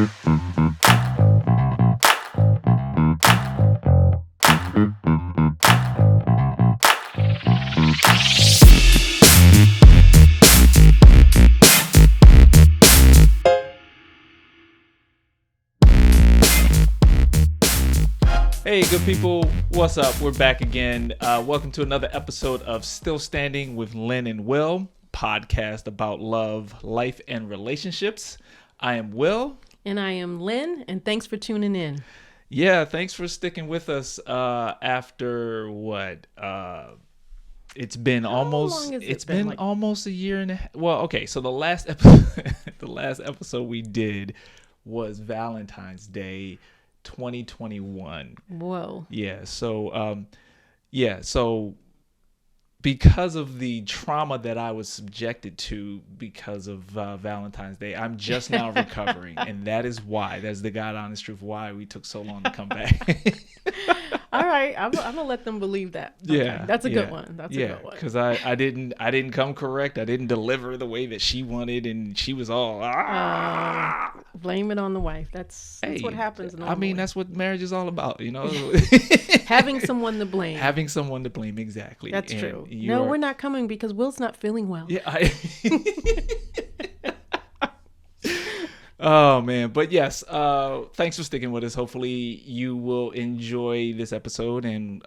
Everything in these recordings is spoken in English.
Hey, good people, what's up? We're back again. Welcome to another episode of Still Standing with Lynn and Will, podcast about love, life, and relationships. I am Will. And I am Lynn, and thanks for tuning in. Yeah, thanks for sticking with us after what? It's been almost a year and a half. Well, okay, so the last episode we did was Valentine's Day 2021. Whoa. Yeah. So because of the trauma that I was subjected to because of Valentine's Day, I'm just now recovering, and that's the God honest truth why we took so long to come back. All right, I'm gonna let them believe that. Okay. Yeah, that's a good one. That's a good one. Because I didn't come correct. I didn't deliver the way that she wanted, and she was all blame it on the wife. That's what happens. I mean, that's what marriage is all about, you know. Having someone to blame. Having someone to blame, exactly. That's true. No, we're not coming because Will's not feeling well. Yeah. Oh man, but yes, thanks for sticking with us. Hopefully you will enjoy this episode and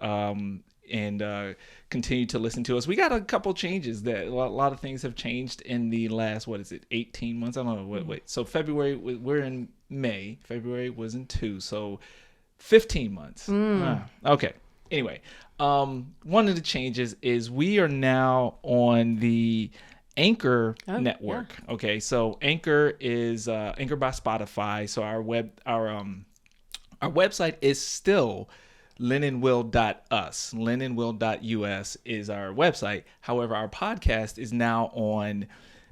continue to listen to us. We got a couple changes that a lot of things have changed in the last 18 months. I don't know. Wait. So February, we're in May. February was in 2, so 15 months. Okay. Anyway, one of the changes is we are now on the Anchor network. Yeah. Okay, so Anchor is Anchor by Spotify. So our website is still lynnandwill.us. lynnandwill.us is our website. However, our podcast is now on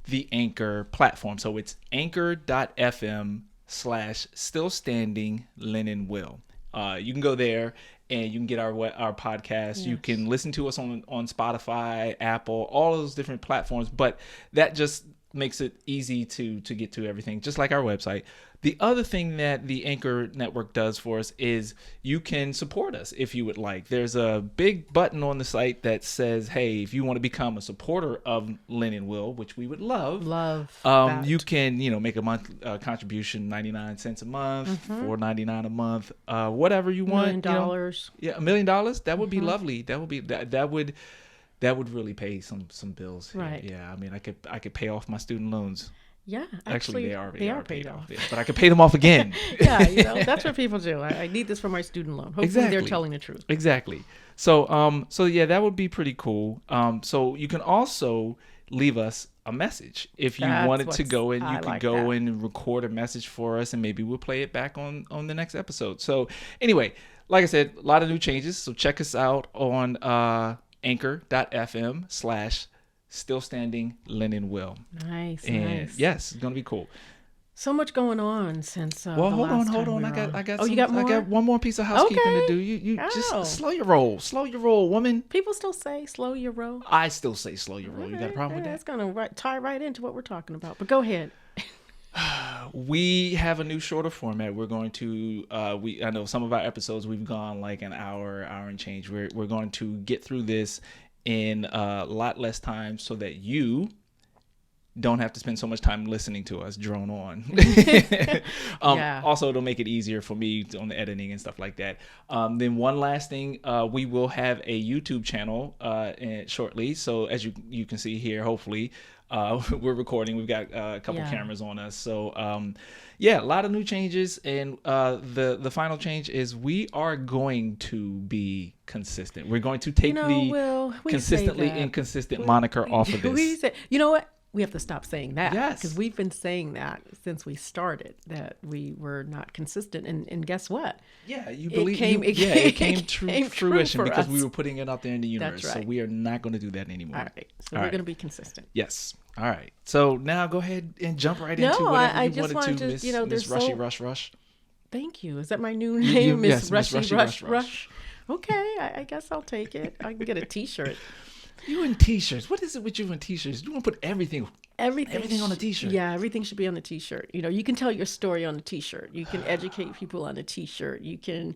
the Anchor platform. So it's anchor.fm/stillstanding Lynn and Will. You can go there and you can get our podcast. Yes. You can listen to us on Spotify, Apple, all those different platforms. But that just makes it easy to get to everything, just like our website. The other thing that the Anchor Network does for us is you can support us if you would like. There's a big button on the site that says, hey, if you want to become a supporter of Lynn and Will, which we would love, you can, make a month contribution, 99 cents a month, $4.99 a month, whatever you want. $1 million. Yeah, $1 million. That would be lovely. That would really pay some bills. Right. Yeah. I mean, I could pay off my student loans. Yeah, actually they are paid off. Yeah, but I could pay them off again. Yeah, that's what people do. I need this for my student loan. Hopefully they're telling the truth. Exactly. So yeah, that would be pretty cool. So you can also leave us a message if you wanted to go in. You could go and record a message for us, and maybe we'll play it back on the next episode. So anyway, like I said, a lot of new changes. So check us out on anchor.fm/Still Standing Lynn and Will. Nice. Yes, it's gonna be cool. So much going on since. Well, hold on. I got. You got more? I got one more piece of housekeeping to do. You just slow your roll, woman. People still say slow your roll. I still say slow your roll. You got a problem with that? That's gonna tie right into what we're talking about. But go ahead. We have a new shorter format. We're going to I know some of our episodes we've gone like an hour and change. We're going to get through this in a lot less time so that you don't have to spend so much time listening to us drone on. Also, it'll make it easier for me on the editing and stuff like that. Then one last thing, we will have a YouTube channel shortly. So as you can see here, hopefully, we're recording. We've got a couple cameras on us. So a lot of new changes. And the final change is we are going to be consistent. We're going to take the consistently inconsistent moniker off of this. You know what? We have to stop saying that. Yes. Because we've been saying that since we started, that we were not consistent. And guess what? Yeah, it came to fruition because we were putting it out there in the universe. That's right. So we are not going to do that anymore. All right. So we're going to be consistent. Yes. All right. So now go ahead and jump right into whatever you wanted to, Miss Rushy Rush. Thank you. Is that my new name, Miss Rushy Rush? Okay, I guess I'll take it. I can get a T-shirt. You in t-shirts. What is it with you in t-shirts? You want to put everything on a t-shirt. Yeah, everything should be on a t-shirt. You can tell your story on a t-shirt. You can educate people on a t-shirt. You can,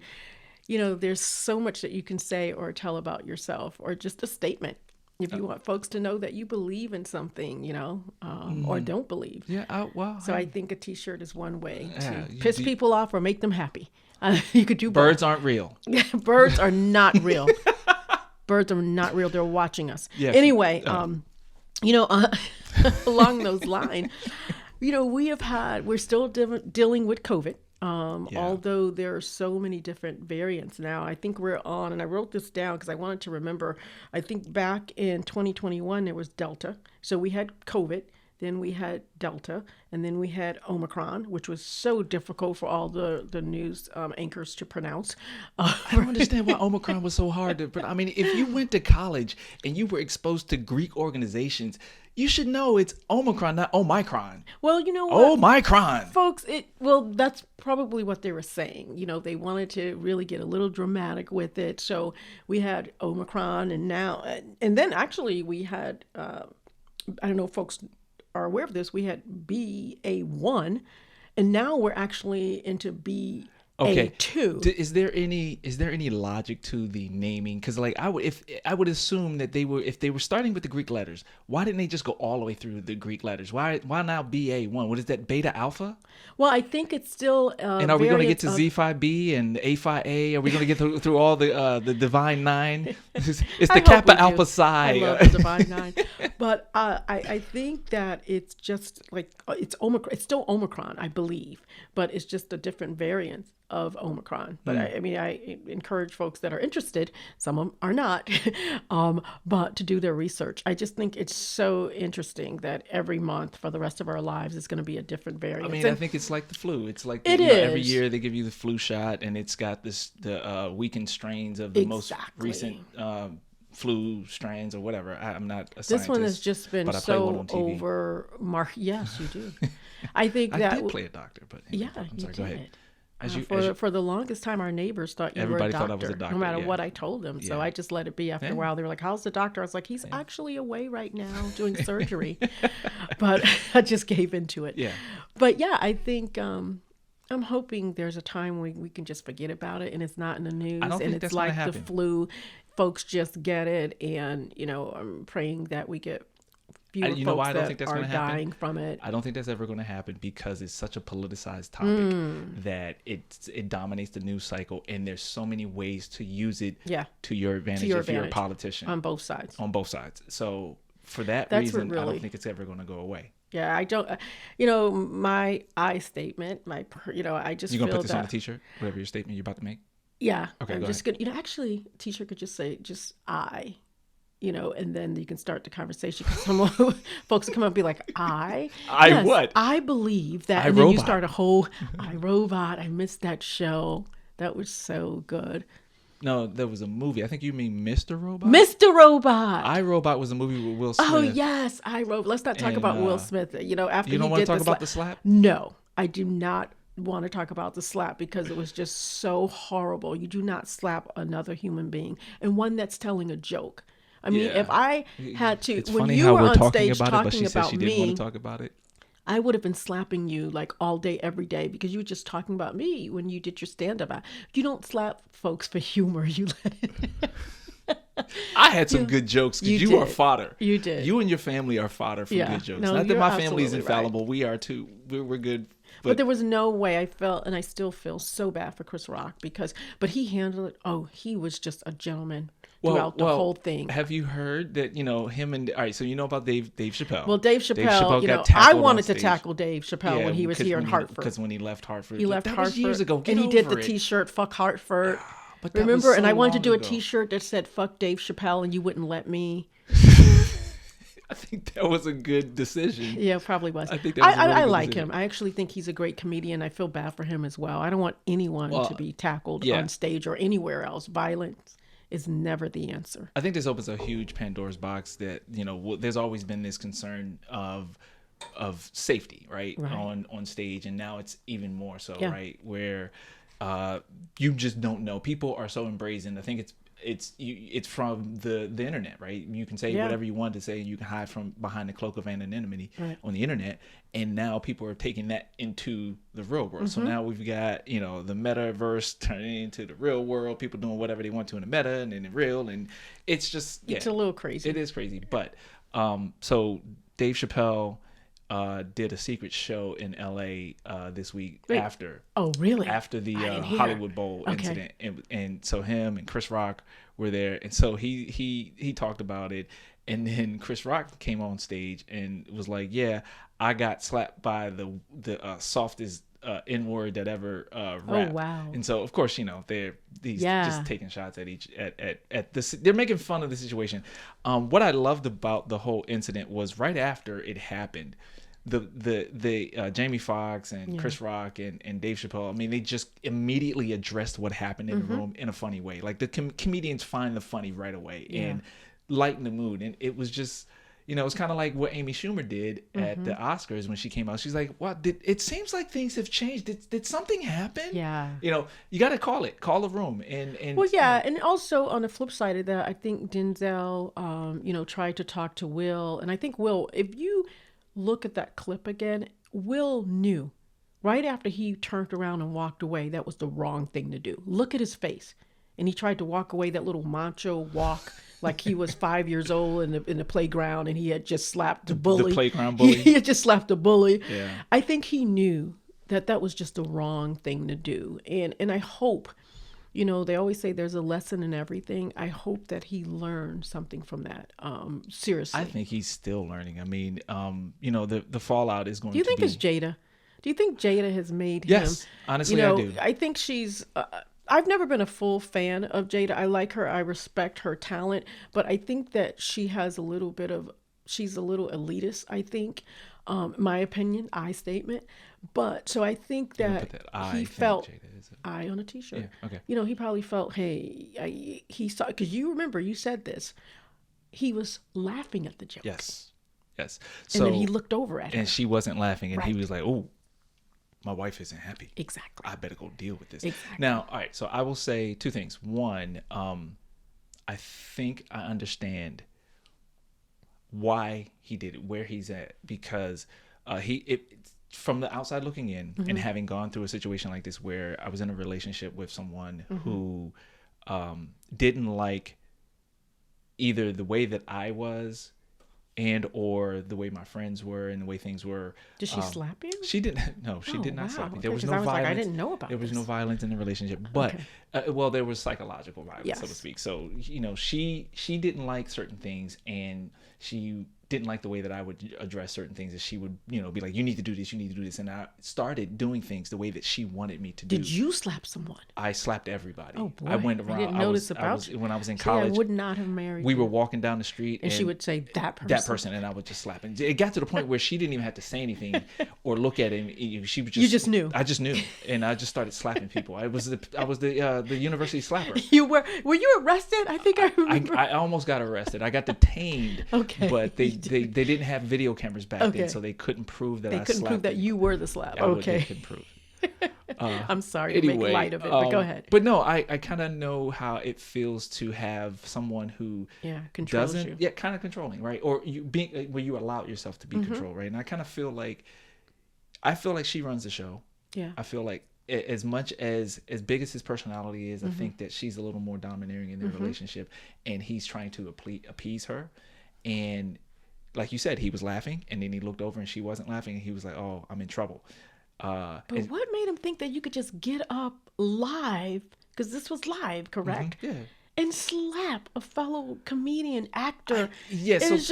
there's so much that you can say or tell about yourself, or just a statement. If you want folks to know that you believe in something, or don't believe. Yeah. So I think a t-shirt is one way to piss people off or make them happy. You could do both. Birds aren't real. Birds are not real. Birds are not real. They're watching us. Yes. Anyway, along those lines, we're still dealing with COVID. Although there are so many different variants now. I think we're on, and I wrote this down because I wanted to remember, I think back in 2021, there was Delta. So we had COVID, then we had Delta, and then we had Omicron, which was so difficult for all the news anchors to pronounce. I don't understand why Omicron was so hard to pronounce. I mean, if you went to college and you were exposed to Greek organizations, you should know it's Omicron, not Omicron. Well, you know what? Omicron. Folks, that's probably what they were saying. They wanted to really get a little dramatic with it. So we had Omicron, and then actually we had, I don't know if folks are aware of this, we had BA1, and now we're actually into BA2. Is there any logic to the naming? Because I would assume that if they were starting with the Greek letters, why didn't they just go all the way through the Greek letters? Why now BA1? What is that, beta alpha? Well, I think it's still. And are we going to get to Z5B and A5A? Are we going to get through all the Divine Nine? It's the Kappa Alpha Psi. I love the Divine Nine, but I think that it's just like it's Omicron. It's still Omicron, I believe, but it's just a different variant of Omicron. But I encourage folks that are interested, some of them are not, but to do their research. I just think it's so interesting that every month for the rest of our lives is going to be a different variant. I think it's like the flu. It's like every year they give you the flu shot, and it's got the weakened strains of the most recent flu strands or whatever. I'm not a scientist. This one has just been so over. Yes, you do. I think I that did play a doctor, but anyway, I'm sorry. Go ahead. For the longest time, our neighbors thought you were a doctor, thought I was a doctor, no matter what I told them. So I just let it be. After a while, they were like, "How's the doctor?" I was like, "He's actually away right now doing surgery," but I just gave into it. Yeah. But yeah, I think I'm hoping there's a time when we can just forget about it and it's not in the news, and it's like the flu. Folks just get it, and I'm praying that we get fewer folks why I don't think that's are going to happen? dying from it. I don't think that's ever going to happen because it's such a politicized topic that it dominates the news cycle, and there's so many ways to use it to your advantage if you're a politician. On both sides. So for that reason, I don't think it's ever going to go away. Yeah, I don't. My I statement, I just you gonna feel put this on a t-shirt, whatever your statement you're about to make. Yeah. Okay. I'm just gonna. Actually, a t-shirt could just say just I. And then you can start the conversation. Because folks will come up and be like, what? I believe that. And then you start a whole, iRobot. I missed that show. That was so good. No, there was a movie. I think you mean Mr. Robot? Mr. Robot. iRobot was a movie with Will Smith. Oh, yes. iRobot. Let's not talk about Will Smith. After you don't want to talk about the slap? No, I do not want to talk about the slap because it was just so horrible. You do not slap another human being, and one that's telling a joke. I mean, if I had to, it's when funny you how were we're on talking stage about it, but she talking said about she didn't want me, to talk about it. I would have been slapping you like all day, every day, because you were just talking about me when you did your stand-up. You don't slap folks for humor. You let it. I had some good jokes because you are fodder. You did. You and your family are fodder for good jokes. No, Not that my family is absolutely infallible. right. We are too. We're good. But there was no way. I felt, and I still feel so bad for Chris Rock but he handled it. Oh, he was just a gentleman throughout the whole thing. Have you heard that, him and, all right, so you know about Dave Chappelle. Well, Dave Chappelle I wanted to tackle Dave Chappelle when he was here in Hartford. Because when he left Hartford. He left Hartford. Was years ago. And he did the t-shirt, fuck Hartford. But remember? And I wanted to do a t-shirt that said, fuck Dave Chappelle, and you wouldn't let me. I think that was a good decision. Yeah, probably was. I think that was a really I good like decision. him. I actually think he's a great comedian. I feel bad for him as well. I don't want anyone to be tackled on stage or anywhere else. Violence is never the answer. I think this opens a huge Pandora's box that, there's always been this concern of safety, right? On stage, and now it's even more so, right? Where you just don't know. People are so embraced. I think it's from the internet, right? You can say whatever you want to say, and you can hide from behind the cloak of anonymity on the internet. And now people are taking that into the real world. So now we've got, the metaverse turning into the real world, people doing whatever they want to in the meta and in the real, and it's just it's a little crazy. It is crazy. But so Dave Chappelle did a secret show in LA this week. After the Hollywood Bowl incident, and so him and Chris Rock were there, and so he talked about it, and then Chris Rock came on stage and was like, "Yeah, I got slapped by the softest N-word that ever rapped." Oh wow! And so of course they're just taking shots at this. They're making fun of the situation. What I loved about the whole incident was right after it happened, the Jamie Foxx and Chris Rock and Dave Chappelle, I mean, they just immediately addressed what happened in the room in a funny way. Like the comedians find the funny right away and lighten the mood. And it was just, it's kind of like what Amy Schumer did at the Oscars when she came out. She's like, "What? It seems like things have changed. Did something happen?" Yeah. You got to call the room. And and also on the flip side of that, I think Denzel, tried to talk to Will, and I think Will, if you look at that clip again, Will knew right after he turned around and walked away that was the wrong thing to do. Look at his face. And he tried to walk away, that little macho walk, like he was 5 years old in the playground and he had just slapped the bully. The playground bully. He had just slapped the bully. Yeah. I think he knew that was just the wrong thing to do. And I hope, they always say there's a lesson in everything. I hope that he learned something from that. Seriously. I think he's still learning. I mean, the fallout is going to be... Do you think it's Jada? Do you think Jada has made him... Yes, honestly, I do. I think she's... I've never been a full fan of Jada. I like her. I respect her talent. But I think that she has she's a little elitist, I think. My opinion, I statement. But so I think that he felt... I on a t-shirt. Yeah, okay. He probably felt, hey, he saw... Because you remember, you said this. He was laughing at the joke. Yes. So, and then he looked over at her. And she wasn't laughing. And he was like, "Oh, my wife isn't happy. Exactly. I better go deal with this." Exactly. Now, all right. So I will say two things. One, I think I understand why he did it, where he's at, because from the outside looking in and having gone through a situation like this where I was in a relationship with someone who didn't like either the way that I was and or the way my friends were and the way things were. Did she slap you? She didn't. No, she did not slap me. There was no violence. Like, I didn't know about There was no violence in the relationship, but there was psychological violence, so to speak. So she didn't like certain things, and she didn't like the way that I would address certain things, and she would be like, "You need to do this, you need to do this," and I started doing things the way that she wanted me to do. Did you slap someone? I slapped everybody. Oh boy. I went around. I didn't notice about you. When I was in college. I would not have married we you. were walking down the street, and she would say, "That person," and I would just slap. And it got to the point where she didn't even have to say anything or look at him. She would just. You just knew. I just knew, and I just started slapping people. I was the university slapper. You were you arrested? I think I remember. I almost got arrested. I got detained. Okay. But they didn't have video cameras back then, so they couldn't prove that I slapped. They couldn't prove that you were the slap. Okay. They couldn't prove. I'm sorry to make light of it, but go ahead. But no, I kind of know how it feels to have someone who controls doesn't, you. kind of controlling, right? Or you being where you allow yourself to be controlled, right? And I kind of feel like, she runs the show. Yeah. I feel like as much as big as his personality is, I think that she's a little more domineering in their relationship, and he's trying to appease her. And like you said, he was laughing, and then he looked over and she wasn't laughing, and he was like, "Oh, I'm in trouble." But what made him think that you could just get up live, because this was live, correct? Yeah. And slap a fellow comedian actor? It was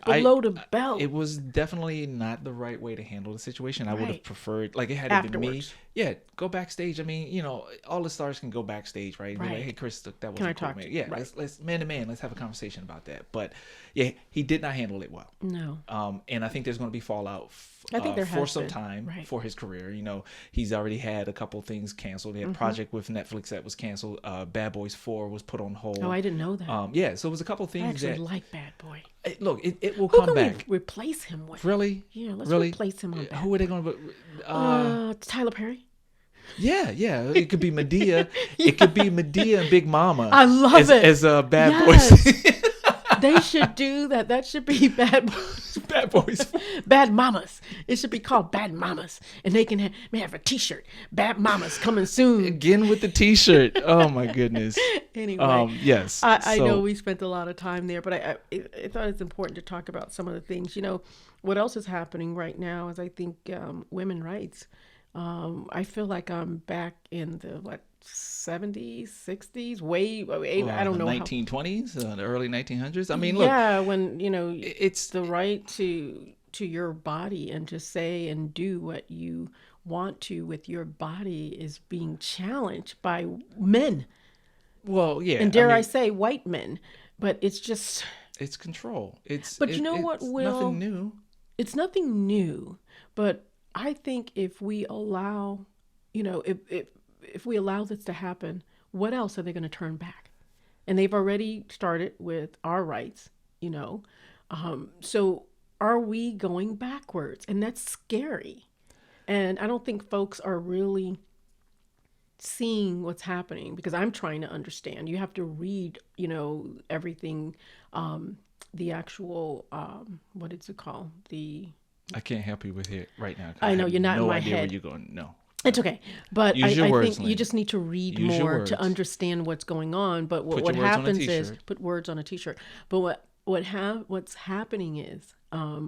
below the belt. It was definitely not the right way to handle the situation. I would have preferred, like, it had been me. Yeah, go backstage. I mean, all the stars can go backstage, right? Be like, "Hey, Chris, that wasn't cool, man." Yeah, let's man to man, let's have a conversation about that. But yeah, he did not handle it well. No. And I think there's going to be fallout I think there for has some been. time for his career. He's already had a couple things canceled. He had a project with Netflix that was canceled. Bad Boys 4 was put on hold. Oh, I didn't know that. Yeah, so it was a couple things I actually like Bad Boy. Look, it will Who come can back. we replace him with? Really? Yeah, let's really? replace him on Bad Who are they going to? Tyler Perry. Yeah, yeah. It could be Medea. It could be Medea and Big Mama. I love it. As Bad Yes. Boys. They should do that. That should be Bad Boys. Bad Mamas. It should be called Bad Mamas, and they can have a T-shirt. Bad Mamas coming soon. Again with the T-shirt. Oh my goodness. Anyway, yes. I know we spent a lot of time there, but I thought it's important to talk about some of the things. What else is happening right now is I think women rights. I feel like I'm back in the 70s, 60s, way I don't know, 1920s, the early 1900s. I mean, look, yeah, when it's the right to your body and to say and do what you want to with your body is being challenged by men. Well, yeah, and dare I say white men, but it's just it's control. But you know what, Will? Nothing new. It's nothing new, but I think if we allow, if we allow this to happen, what else are they going to turn back? And they've already started with our rights, So are we going backwards? And that's scary. And I don't think folks are really seeing what's happening because I'm trying to understand. You have to read, everything, the actual, what is it called? I can't help you with it right now. I know you're not in my idea head. Where you're going. No. It's okay, but I think Lynn. you just need to read more to understand what's going on. But what happens is put words on a T-shirt. But what's happening is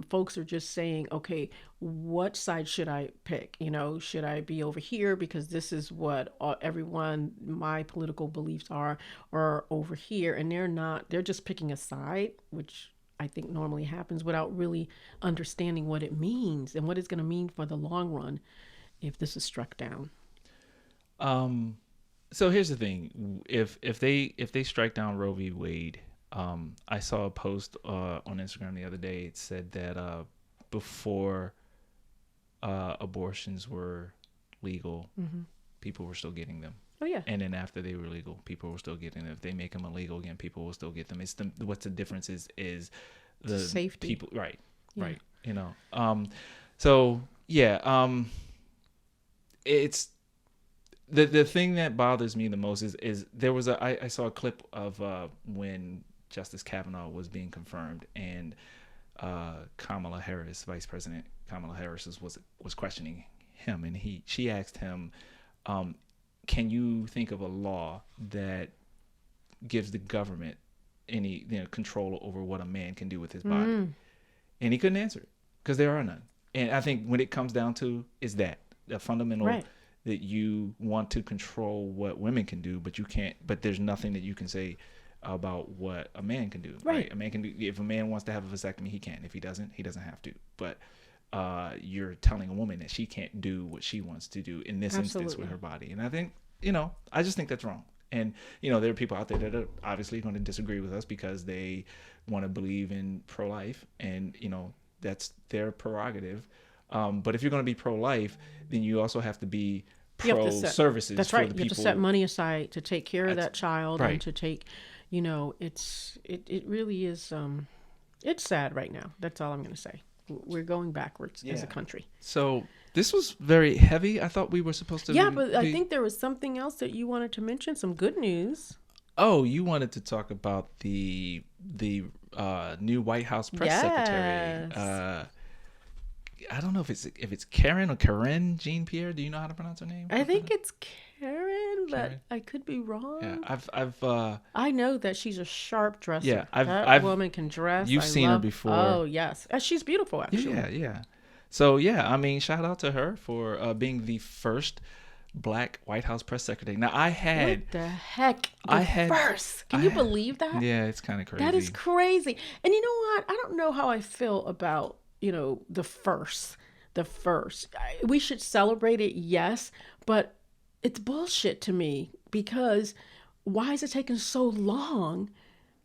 folks are just saying, okay, what side should I pick? Should I be over here because this is what my political beliefs are, or over here? And they're not. They're just picking a side, which I think normally happens without really understanding what it means and what it's going to mean for the long run if this is struck down. So here's the thing: if they strike down Roe v. Wade, I saw a post on Instagram the other day. It said that before abortions were legal, people were still getting them. Oh yeah. And then after they were legal, people were still getting them. If they make them illegal again, people will still get them. It's what's the difference is the safety. People, right, yeah. right. So yeah. It's the thing that bothers me the most is there was I saw a clip of when Justice Kavanaugh was being confirmed, and Kamala Harris, Vice President Kamala Harris, was questioning him, and she asked him, can you think of a law that gives the government any control over what a man can do with his body? And he couldn't answer it because there are none. And I think when it comes down to is that the fundamental right. that you want to control what women can do, but you can't. But there's nothing that you can say about what a man can do. Right. A man can do. If a man wants to have a vasectomy, he can. If he doesn't have to. But you're telling a woman that she can't do what she wants to do in this instance with her body. And I think I just think that's wrong. And there are people out there that are obviously going to disagree with us because they want to believe in pro-life, and that's their prerogative. But if you're going to be pro-life, then you also have to be pro-services. That's right. You have to set money aside to take care of that child, right. And to take, it really is. It's sad right now. That's all I'm going to say. We're going backwards as a country. So this was very heavy. I thought we were supposed to. Yeah, but I think there was something else that you wanted to mention. Some good news. Oh, you wanted to talk about the new White House press secretary. I don't know if it's Karen or Karen Jean-Pierre. Do you know how to pronounce her name? I think it's Karen, but I could be wrong. Yeah, I know that she's a sharp dresser. Yeah, that woman can dress. You've seen her before. Oh yes, she's beautiful actually. Yeah. So yeah, I mean, shout out to her for being the first Black White House press secretary. Now what the heck? First. Can you believe that? Yeah, it's kind of crazy. That is crazy. And you know what? I don't know how I feel about the first. We should celebrate it, yes, but it's bullshit to me because why is it taking so long?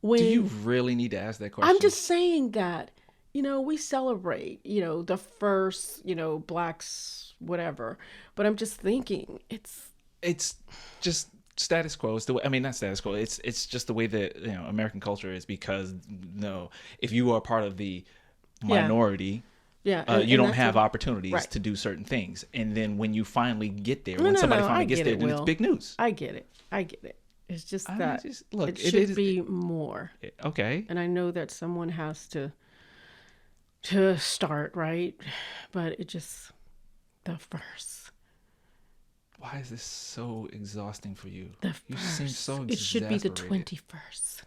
When do you really need to ask that question? I'm just saying that we celebrate the first blacks whatever, but I'm just thinking it's just status quo. It's the way, I mean, not status quo. It's just the way that American culture is, because if you are part of the minority, Yeah, you and don't that's have opportunities right. to do certain things. And then when you finally get there, No, when no, somebody no. I finally gets get there, it, then it's Will. big news. I get it. I get it. It's just I mean, that just look, it it should is be more. okay. And I know that someone has to start, right? But it just the first. Why is this so exhausting for you? The You seem first. so It should be the exasperated. 21st.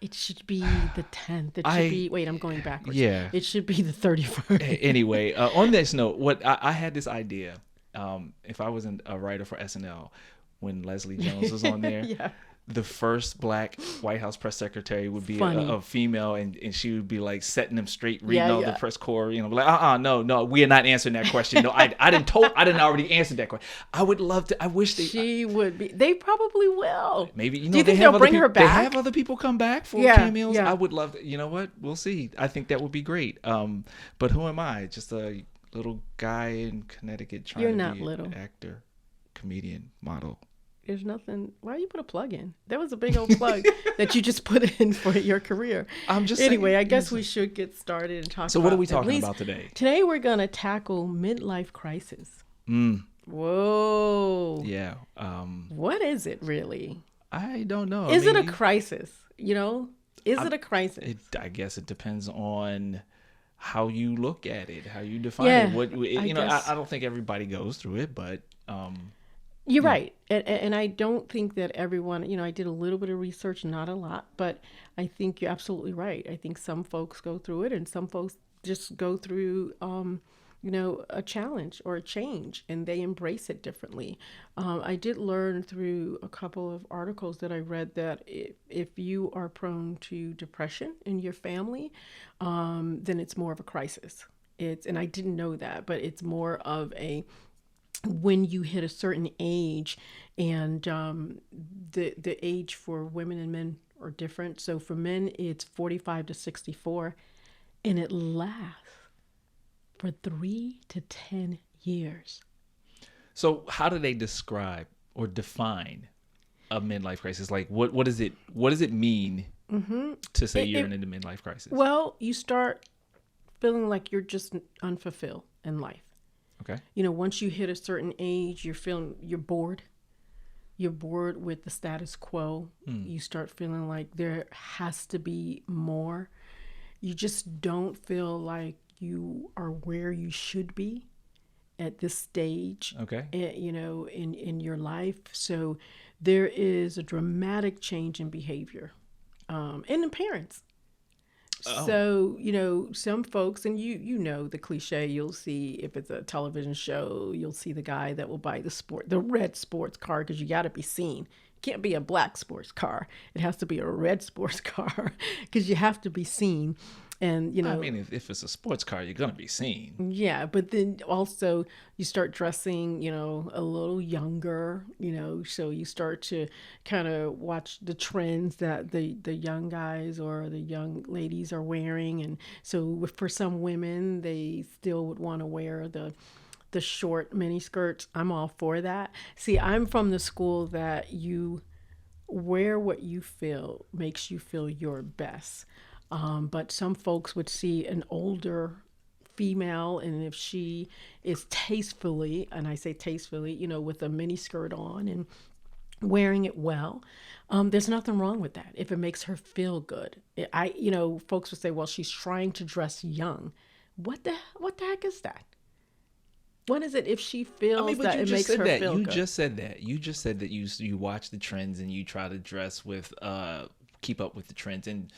It should be the 10th. It should be, wait, I'm going backwards. Yeah. It should be the 31st. Anyway, on this note, what I had this idea. If I wasn't a writer for SNL, when Leslie Jones was on there, Yeah. the first black White House press secretary would be Funny. a female, and she would be like setting them straight, reading Yeah, all the yeah. press corps, like, no, we are not answering that question. No, I didn't already answer that question. I would love to. I wish She would be. They probably will. maybe, Do you think they'll bring her back? They have other people come back for Yeah, cameos. yeah. I would love to. You know what? We'll see. I think that would be great. But who am I? Just a little guy in Connecticut trying You're to not be little. an actor, comedian, model. There's nothing. Why you put a plug in? That was a big old plug that you just put in for your career. I'm just anyway. saying, I guess we should get started and talk. So about, what are we at talking least- about today? Today we're gonna tackle midlife crisis. Whoa. Yeah. What is it really? I don't know. Is it a crisis? You know, is it a crisis? I guess it depends on how you look at it, how you define Yeah, it. I guess. I don't think everybody goes through it, but You're right. And I don't think that everyone, I did a little bit of research, not a lot, but I think you're absolutely right. I think some folks go through it and some folks just go through, a challenge or a change and they embrace it differently. I did learn through a couple of articles that I read that if you are prone to depression in your family, then it's more of a crisis. And I didn't know that, but it's more of a when you hit a certain age, and the age for women and men are different. So for men, it's 45 to 64, and it lasts for 3 to 10 years. so how do they describe or define a midlife crisis? Like what does it mean to say you're in a midlife crisis? Well, you start feeling like you're just unfulfilled in life. Okay. Once you hit a certain age, you're bored. You're bored with the status quo. You start feeling like there has to be more. You just don't feel like you are where you should be at this stage. Okay. In your life. So there is a dramatic change in behavior, and in parents. Oh. So, some folks, and the cliche, you'll see if it's a television show, you'll see the guy that will buy the red sports car because you got to be seen. It can't be a black sports car. It has to be a red sports car because you have to be seen. And, I mean, if it's a sports car, you're gonna be seen. yeah, but then also you start dressing, a little younger, so you start to kind of watch the trends that the young guys or the young ladies are wearing. And so for some women, they still would want to wear the short mini skirts. I'm all for that. See, I'm from the school that you wear what you feel makes you feel your best. But some folks would see an older female, and if she is tastefully, and I say tastefully, with a mini skirt on and wearing it well, there's nothing wrong with that if it makes her feel good. Folks would say, well, she's trying to dress young. What the heck is that? What is it if she feels that it makes her feel good? You just said that. You just said that you watch the trends and you try to dress with keep up with the trends. And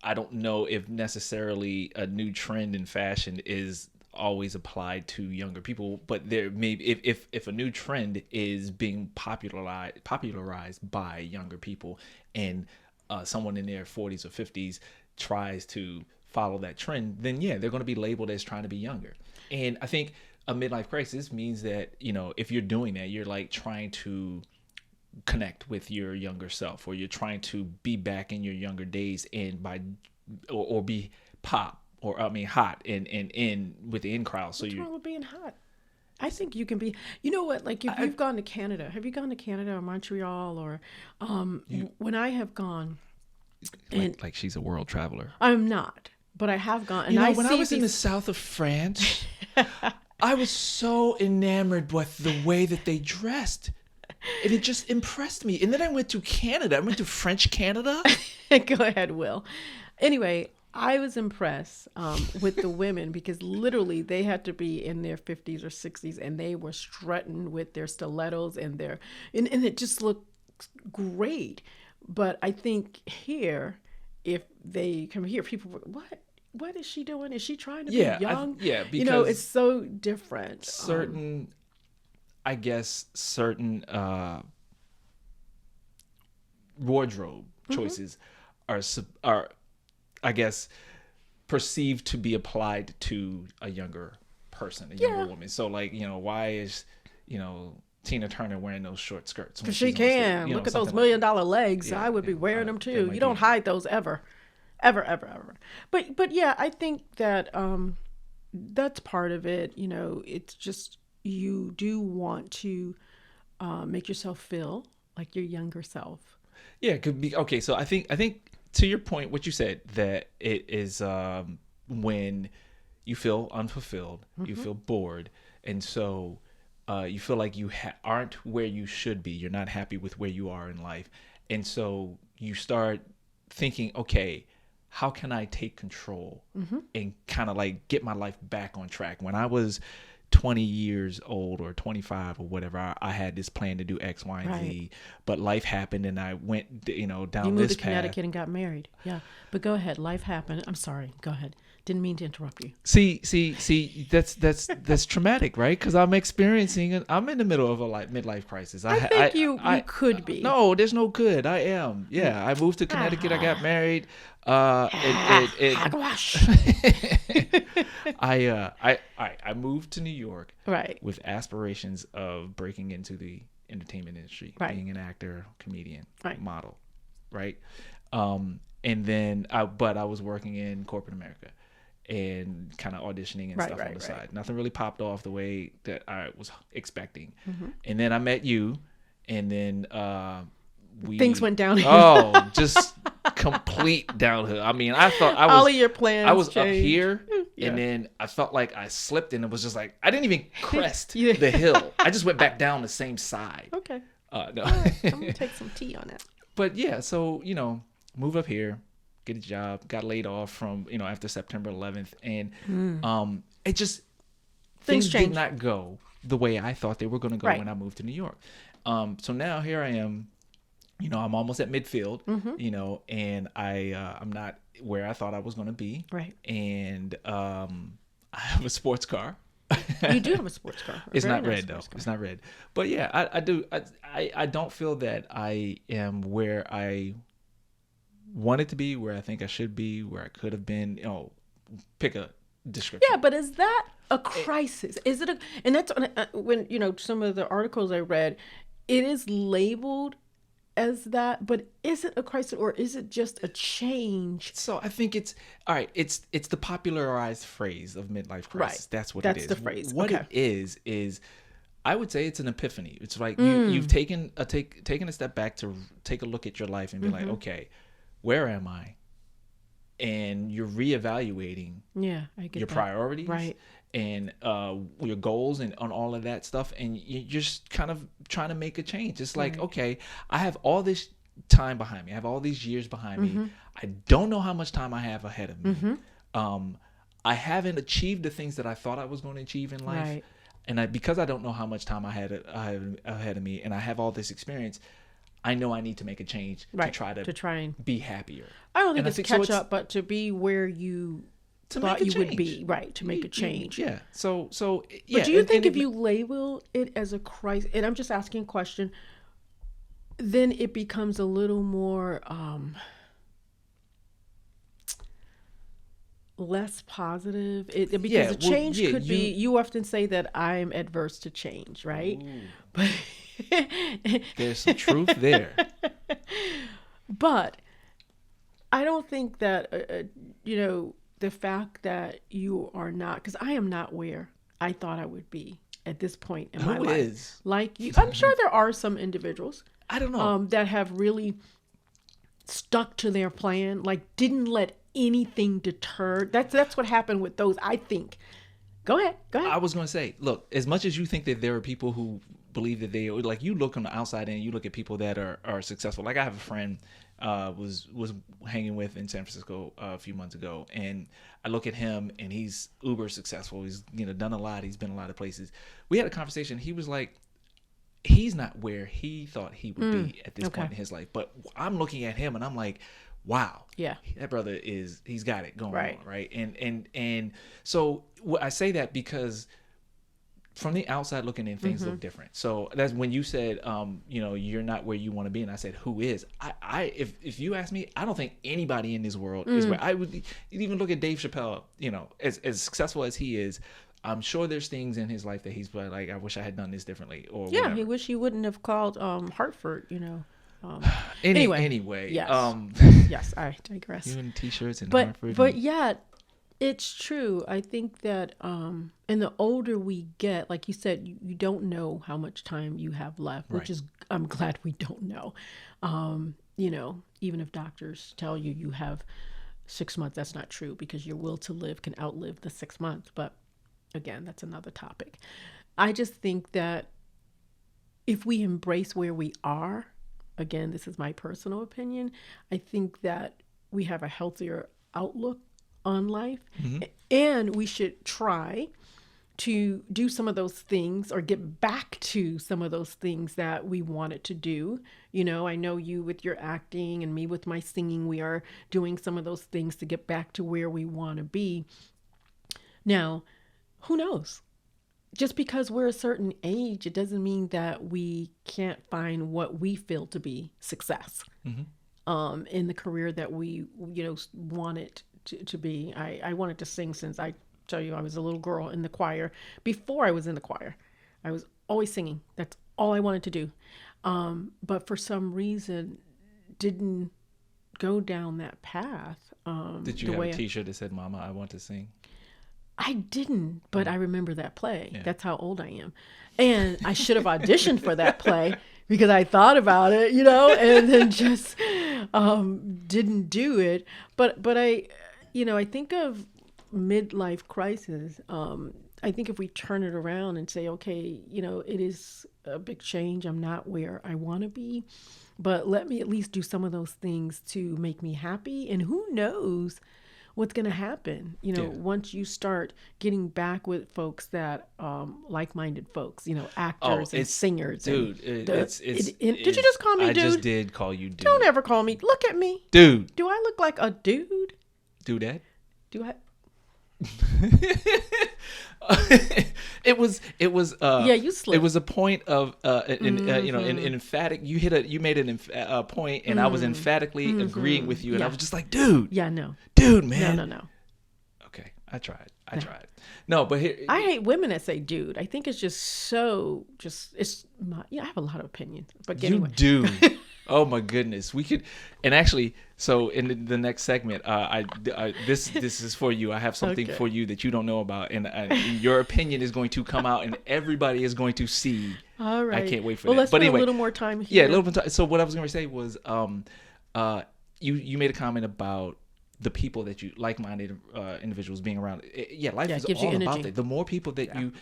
I don't know if necessarily a new trend in fashion is always applied to younger people, but there may be, if a new trend is being popularized by younger people, and someone in their 40s or 50s tries to follow that trend, then yeah, they're going to be labeled as trying to be younger. And I think a midlife crisis means that, if you're doing that, you're like trying to connect with your younger self, or you're trying to be back in your younger days, and or be hot and in with the in crowd. So What's wrong with being hot? I think you can be. You know what? Like if you've gone to Canada, have you gone to Canada or Montreal or when I have gone? Like she's a world traveler. I'm not. but I have gone, and You know, I when I see was in the these. south of France, I was so enamored with the way that they dressed. And it just impressed me. And then I went to Canada. I went to French Canada. Go ahead, Will. Anyway, I was impressed with the women because literally they had to be in their 50s or 60s and they were strutting with their stilettos and and it just looked great. But I think here, if they come here, people were, what is she doing? Is she trying to be young? Yeah, You know, because it's so different. certain, I guess, certain wardrobe choices are, I guess, perceived to be applied to a younger person, a younger woman. So, like, you know, why is, you know, Tina Turner wearing those short skirts? When Because she she's on stage? can. You know, Look at those something $1 like million that. legs. Yeah, I would be yeah, wearing them that too. might You be don't hide those ever. Ever, ever, ever. But yeah, I think that that's part of it. You know, it's just you do want to make yourself feel like your younger self. Yeah, could be okay. So I think to your point, what you said, that it is when you feel unfulfilled, you feel bored, and so you feel like you aren't where you should be. You're not happy with where you are in life, and so you start thinking, okay, how can I take control and kind of like get my life back on track? When I was 20 years old or 25 or whatever, I had this plan to do X, Y, and Right. Z, but life happened and I went, you know, down You moved this to path. Connecticut and got married. Yeah. But go ahead. Life happened. I'm sorry. Go ahead. Didn't mean to interrupt you. See, that's traumatic, right? Because I'm experiencing, I'm in the middle of a midlife crisis. I think you could be. No, there's no good. I am. Yeah, I moved to Connecticut. I got married. Hogwash. I moved to New York Right. with aspirations of breaking into the entertainment industry, Right. being an actor, comedian, Right. model, right? And then, but I was working in corporate America and kind of auditioning and Right, stuff on right, the right. side. Nothing really popped off the way that I was expecting. Mm-hmm. And then I met you, and then Things went downhill. Oh, just complete downhill. I mean, I thought I was All of your plans I was up changed. here, Yeah. and then I felt like I slipped, and it was just like I didn't even crest Yeah. the hill. I just went back down the same side. Okay. No. All right. I'm going to take some tea on that. But yeah, so, you know, move up here, get a job, got laid off from, you know, after September 11th. And it just, things did changed. not go the way I thought they were going to go Right. when I moved to New York. So now here I am, you know, I'm almost at midfield, you know, and I'm not where I thought I was going to be. Right. And I have a sports car. You do have a sports car. It's not red though. It's not red. But yeah, I do. I don't feel that I am where I wanted to be, where I think I should be, where I could have been. You know, pick a description. Yeah, but is that a crisis? Is it a? And that's when, you know, some of the articles I read, it is labeled as that, but is it a crisis or is it just a change? So I think it's all right. It's the popularized phrase of midlife crisis. Right. That's what That's it is. the phrase. What Okay. it is I would say it's an epiphany. It's like you've taken a step back to take a look at your life and be like, okay, where am I? And you're reevaluating Yeah, I get your that. priorities, Right. and your goals and on all of that stuff, and you're just kind of trying to make a change. It's like, Right. okay, I have all this time behind me. I have all these years behind me. I don't know how much time I have ahead of me. I haven't achieved the things that I thought I was going to achieve in life. Right. And because I don't know how much time I have ahead of me, and I have all this experience, I know I need to make a change Right. to try and be happier. I don't think And I it's think so catch it's- up, but to be where you To thought make a you would be. change. Right, to make a change. Yeah. So yeah. But do you and- think and if you label it as a crisis, and I'm just asking a question, then it becomes a little more less positive? Because Yeah, a well, change yeah, could be, you often say that I'm adverse to change, right? But there's some truth there. But I don't think that, you know, the fact that you are not, because I am not where I thought I would be at this point in my Who life. is? Like you, I'm sure there are some individuals I don't know. that have really stuck to their plan, like didn't let anything deter. That's what happened with those, I think. Go ahead. I was going to say, look, as much as you think that there are people who believe that they, like, you look on the outside and you look at people that are successful. Like, I have a friend was hanging with in San Francisco a few months ago, and I look at him and he's uber successful. He's done a lot. He's been a lot of places. We had a conversation. He was like, he's not where he thought he would be at this point in his life. But I'm looking at him and I'm like, wow, yeah, that brother he's got it going right. on, right? And so I say that because from the outside looking in, things look different. So that's when you said, you're not where you want to be, and I said, who is? If you ask me, I don't think anybody in this world is where I would. Even look at Dave Chappelle. As successful as he is, I'm sure there's things in his life that he's like, I wish I had done this differently, or yeah, whatever. he wish he wouldn't have called Hartford. Anyway, yes, yes, I digress. You in t-shirts and but Hartford. But yeah, it's true. I think that, and the older we get, like you said, you don't know how much time you have left, which is, I'm glad we don't know. Even if doctors tell you have 6 months, that's not true, because your will to live can outlive the 6 months. But again, that's another topic. I just think that if we embrace where we are, again, this is my personal opinion, I think that we have a healthier outlook on life, and we should try to do some of those things, or get back to some of those things that we wanted to do. I know you with your acting and me with my singing, we are doing some of those things to get back to where we want to be. Now, who knows? Just because we're a certain age, it doesn't mean that we can't find what we feel to be success in the career that we, wanted to be. I wanted to sing since I tell you I was a little girl in the choir. Before I was in the choir, I was always singing. That's all I wanted to do. But for some reason, didn't go down that path. Did you have a t-shirt that said, "Mama, I want to sing"? I didn't, but I remember that play. Yeah. That's how old I am. And I should have auditioned for that play, because I thought about it, and then just didn't do it. But I think of midlife crisis. I think if we turn it around and say, okay, it is a big change. I'm not where I want to be, but let me at least do some of those things to make me happy. And who knows what's going to happen, once you start getting back with folks that, like-minded folks, actors and singers. Dude, did you just call me dude? I just did call you dude. Don't ever call me. Look at me. Dude. Do I look like a dude? Do that? Do I? It was you slipped. It was a point of an emphatic. You made a point, and I was emphatically agreeing with you, and I was just like, dude. Yeah, no. Dude, man. No. Okay, I tried. No, but here, I hate women that say dude. I think it's just I have a lot of opinions, but anyway. You do. Oh my goodness, we could, and actually, so in the next segment, this is for you. I have something for you that you don't know about, and your opinion is going to come out, and everybody is going to see. All right, I can't wait for that. Let's spend a little more time here. Yeah, a little bit. So what I was going to say was, you made a comment about the people that you like-minded individuals being around. Life is all about that. The more people that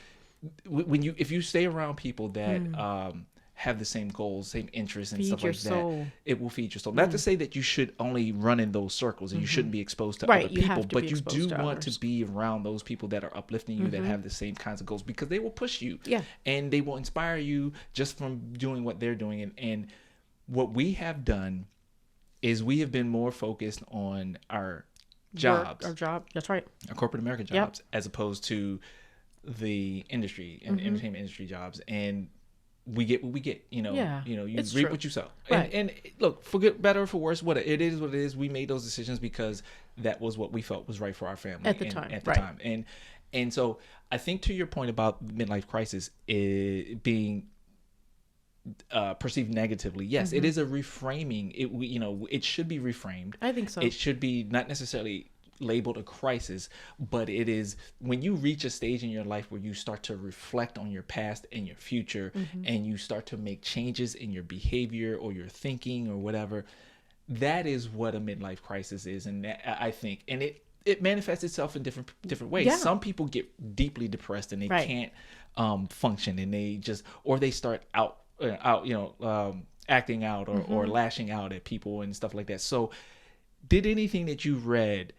if you stay around people that have the same goals, same interests, and stuff like that, it will feed your soul. Not to say that you should only run in those circles and you shouldn't be exposed to other people, but you do want to be around those people that are uplifting you, that have the same kinds of goals, because they will push you, and they will inspire you just from doing what they're doing. And what we have done is we have been more focused on our jobs, that's right, our corporate America jobs, as opposed to the industry and entertainment industry jobs. And we get what we get, you reap what you sow. Right. And look, for good, better or for worse, what it is. We made those decisions because that was what we felt was right for our family at the time. And so I think, to your point about midlife crisis being perceived negatively, yes, it is a reframing. It should be reframed. I think so. It should be not necessarily labeled a crisis, but it is when you reach a stage in your life where you start to reflect on your past and your future, and you start to make changes in your behavior or your thinking or whatever. that is what a midlife crisis is, and I think, and it manifests itself in different ways. Yeah. Some people get deeply depressed and they Right. can't function, and they just, or they start acting out or lashing out at people and stuff like that. So did anything that you read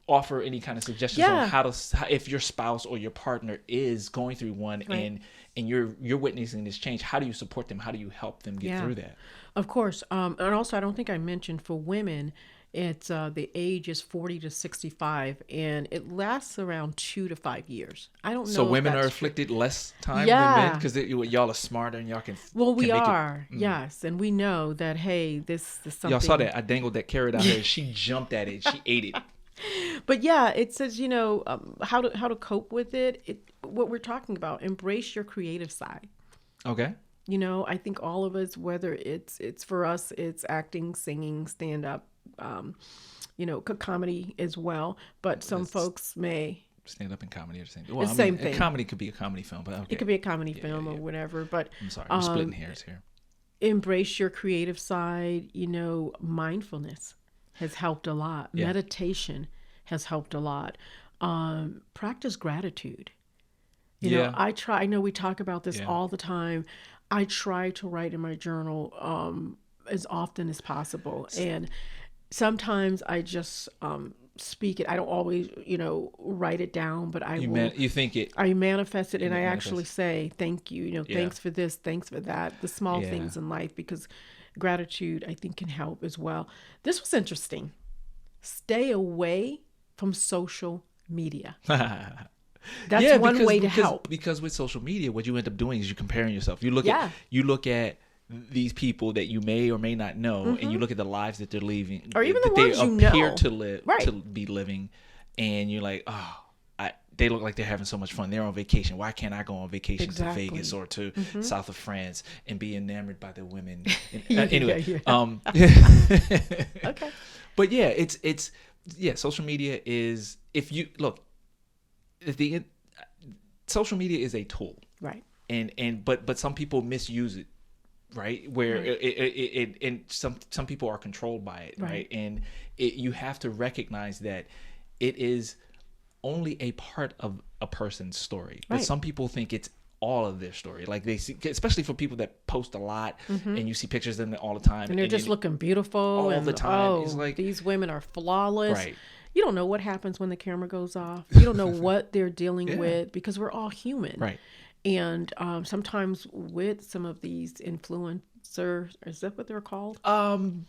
offer any kind of suggestions on how if your spouse or your partner is going through one, Right. and you're witnessing this change, how do you support them? How do you help them get through that? Of course. And also, I don't think I mentioned for women, it's the age is 40 to 65, and it lasts around 2 to 5 years. I don't know. So if women are that's afflicted less time Yeah. than men because y'all are smarter and y'all can. Well, we can make are, yes, and we know that. Hey, this is something. Y'all saw that I dangled that carrot out there. She jumped at it. She ate it. But yeah, it says how to cope with it. What we're talking about, embrace your creative side. Okay. I think all of us, whether it's for us, it's acting, singing, stand up, comedy as well. But some folks may. Stand up and comedy are the same. The same thing. A comedy could be a comedy film, but okay. It could be a comedy film or whatever. But I'm sorry, we're splitting hairs here. embrace your creative side. Mindfulness has helped a lot. Yeah. Meditation has helped a lot. Practice gratitude. Yeah. I know we talk about this all the time. I try to write in my journal as often as possible. And sometimes I just speak it. I don't always, write it down, but You think it. I manifest it, and I actually say, thank you, thanks for this, thanks for that, the small Yeah. things in life, because gratitude, I think, can help as well. This was interesting. Stay away from social media. That's one way to help. Because with social media, what you end up doing is you're comparing yourself. You look at these people that you may or may not know, and you look at the lives that they're living, Or even that the they ones you appear know. to live, Right. to be living, and you're like, oh, they look like they're having so much fun. They're on vacation. Why can't I go on vacation Exactly. to Vegas or to south of France and be enamored by the women? Yeah, Anyway, Okay. but yeah, it's social media is, if you look at the end, social media is a tool, Right. but some people misuse it, right? Where it and some people are controlled by it, right? And you have to recognize that it is only a part of a person's story, but Right. some people think it's all of their story. Like they see, especially for people that post a lot, and you see pictures of them all the time, And they're just looking beautiful all and the time. Oh, It's like, these women are flawless. Right. You don't know what happens when the camera goes off. You don't know what they're dealing with, because we're all human. Right. And sometimes with some of these influencers, is that what they're called?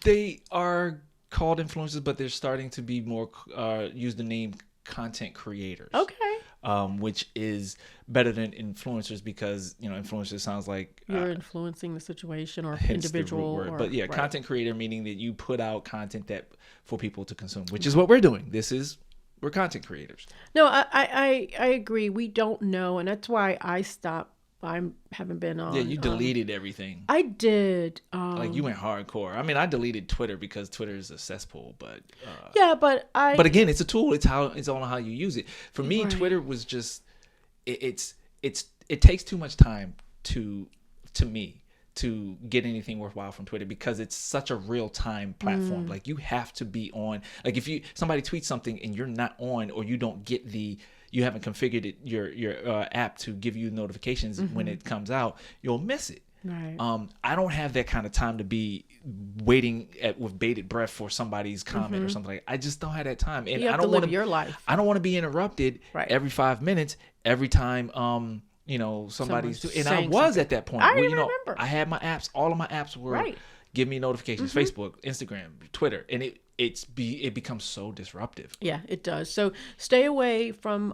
They are called influencers, but they're starting to be more use the name content creators. Okay. Which is better than influencers, because influencer sounds like You're influencing the situation or hence the root individual. word. Or, But yeah, right. content creator meaning that you put out content that for people to consume, which is what we're doing. We're content creators. No, I agree. We don't know. And that's why I stopped. I haven't been on. Yeah, you deleted everything. I did. Like you went hardcore. I mean, I deleted Twitter because Twitter is a cesspool, but Yeah, but but again, it's a tool. It's all on how you use it. For me, Right. Twitter was just it takes too much time to me to get anything worthwhile from Twitter, because it's such a real time platform. Like you have to be on. Like if somebody tweets something and you're not on, or you don't get you haven't configured your app to give you notifications when it comes out, you'll miss it. Right. I don't have that kind of time to be waiting with bated breath for somebody's comment or something. I just don't have that time, and You have I don't to live want your life. I don't want to be interrupted Right. every 5 minutes every time somebody's Someone's and I saying was something. at that point I where remember. I had my apps, all of my apps were Right. give me notifications, Facebook, Instagram, Twitter, and it becomes so disruptive. Yeah, it does. So stay away from